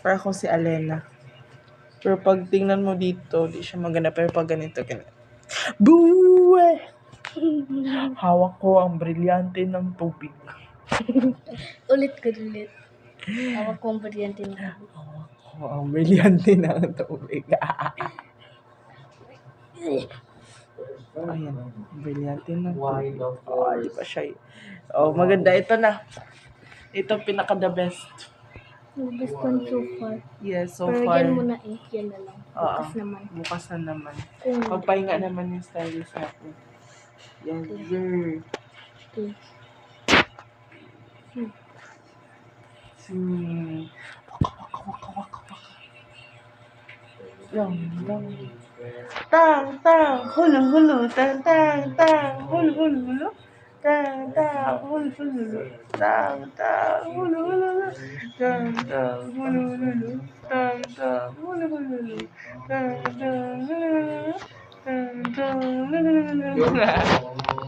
Para akong si Alena. Pero pag tingnan mo dito, di siya maganda. Pero pag ganito. Buwe! Hawak ko ang brilyante ng tubig. Ulit. Hawak ko ang brilyante ng tubig. Hawak ko ang brilyante ng tubig. Ayan, brilyante ng tubig. Di pa siya. Maganda. Ito na. Ito pinaka-the best. The best one so far. Yes, so Pero far. yan muna yan na lang. Bukas naman. Bukas na naman. Kung Pagpahinga naman yung stylist natin. Yes, sir. okay. Lang. Tang, hulu, tang, hulu. Tang, hulu. Tang, hulu. Tang, hulu. Tang, hulu. Tang, hulu.